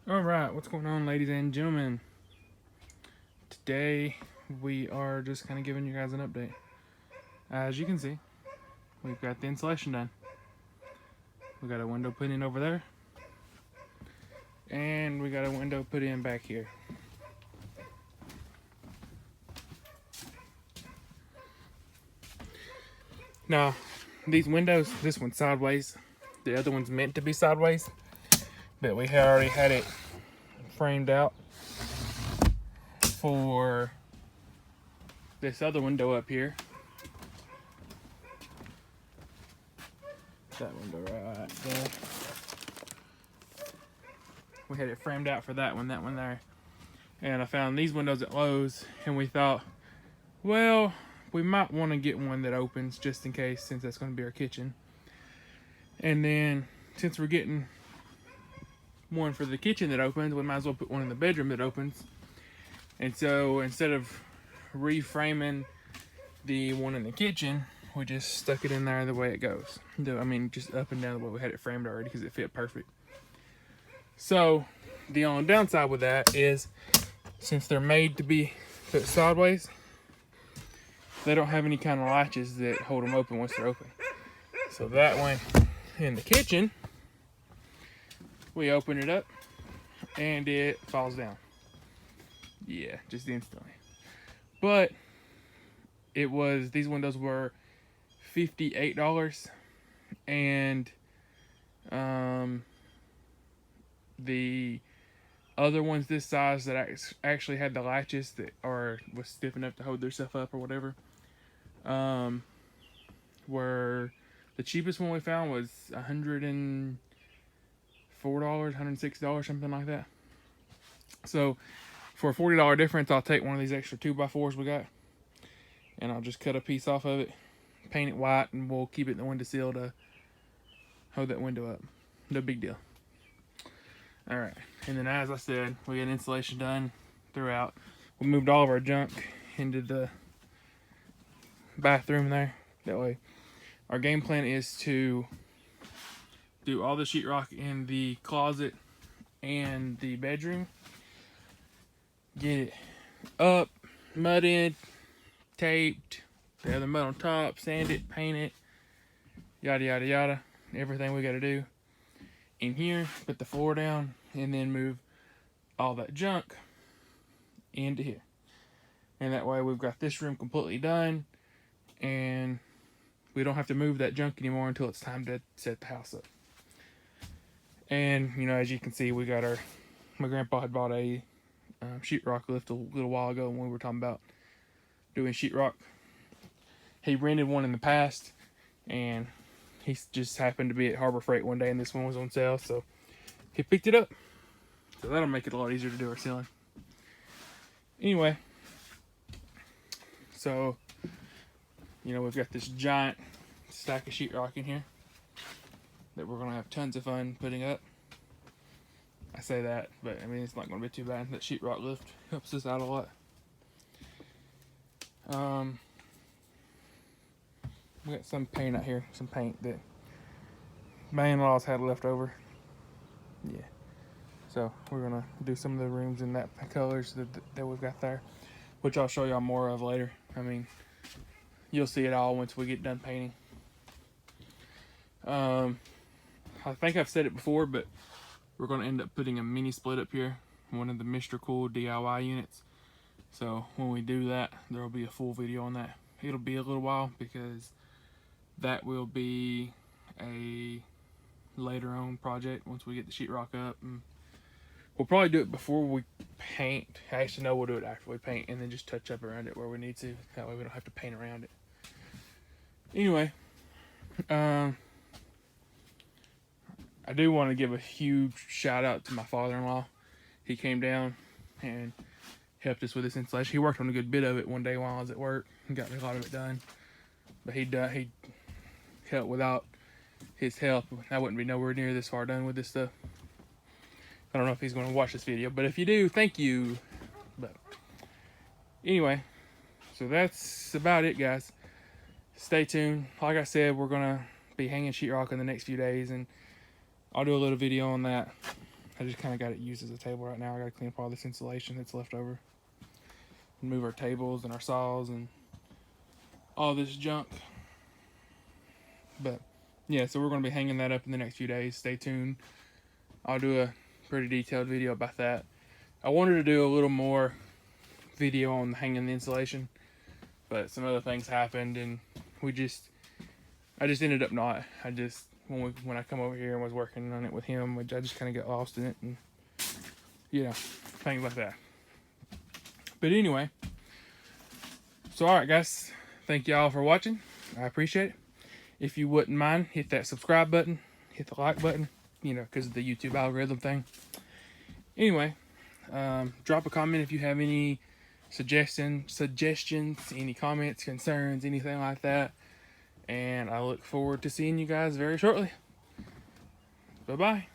Alright, what's going on, ladies and gentlemen? Today we are just kind of giving you guys an update. As you can see, we've got the insulation done. We got a window put in over there, and we got a window put in back here. Now, these windows, this one's sideways, the other one's meant to be sideways, but we already had it framed out for this other window up here. That window right there. We had it framed out for that one there. And I found these windows at Lowe's, and we thought, well, we might want to get one that opens just in case, since that's going to be our kitchen. And then, since we're getting one for the kitchen that opens, we might as well put one in the bedroom that opens. And so instead of reframing the one in the kitchen, we just stuck it in there the way it goes. I mean, just up and down the way we had it framed already, because it fit perfect. So the only downside with that is, since they're made to be put sideways, they don't have any kind of latches that hold them open once they're open. So that one in the kitchen, we open it up and it falls down. Yeah, just instantly. But these windows were $58, and the other ones this size that actually had the latches that was stiff enough to hold their stuff up or whatever, were the cheapest one we found was $104, $106, something like that. So for a $40 difference, I'll take one of these extra 2x4s we got, and I'll just cut a piece off of it, paint it white, and we'll keep it in the windowsill to hold that window up. No big deal. All right, and then as I said, we got insulation done throughout. We moved all of our junk into the bathroom there. That way, our game plan is to do all the sheetrock in the closet and the bedroom. Get it up, mudded, taped, the other mud on top, sand it, paint it, yada yada yada. Everything we got to do in here, put the floor down, and then move all that junk into here. And that way we've got this room completely done, and we don't have to move that junk anymore until it's time to set the house up. And, you know, as you can see, my grandpa had bought a sheetrock lift a little while ago when we were talking about doing sheetrock. He rented one in the past, and he just happened to be at Harbor Freight one day, and this one was on sale, so he picked it up. So that'll make it a lot easier to do our ceiling. Anyway, so, you know, we've got this giant stack of sheetrock in here that we're going to have tons of fun putting up. I say that, but I mean, it's not going to be too bad. That sheetrock lift helps us out a lot. We got some paint out here, some paint that my in-laws had left over. Yeah. So we're gonna do some of the rooms in that colors that we've got there, which I'll show y'all more of later. I mean, you'll see it all once we get done painting. I think I've said it before, but we're gonna end up putting a mini split up here, one of the Mr. Cool DIY units. So when we do that, there will be a full video on that. It'll be a little while because that will be a later on project once we get the sheetrock up. And we'll probably do it before we paint. Actually, no, we'll do it after we paint, and then just touch up around it where we need to. That way we don't have to paint around it. Anyway, I do want to give a huge shout out to my father-in-law. He came down and helped us with this installation. He worked on a good bit of it one day while I was at work and got a lot of it done. But he helped. Without his help, I wouldn't be nowhere near this far done with this stuff. I don't know if he's going to watch this video, but if you do, thank you. But anyway, so that's about it, guys. Stay tuned. Like I said, we're going to be hanging sheetrock in the next few days, and I'll do a little video on that. I just kind of got it used as a table right now. I got to clean up all this insulation that's left over. And move our tables and our saws and all this junk. But yeah, so we're going to be hanging that up in the next few days. Stay tuned. I'll do a pretty detailed video about that. I wanted to do a little more video on hanging the insulation, but some other things happened, and I just ended up not. When I come over here and was working on it with him, I just kind of get lost in it, and things like that. But anyway, so alright guys, thank y'all for watching. I appreciate it. If you wouldn't mind, hit that subscribe button, hit the like button, because of the YouTube algorithm thing. Anyway, drop a comment if you have any suggestions, any comments, concerns, anything like that. And I look forward to seeing you guys very shortly. Bye-bye.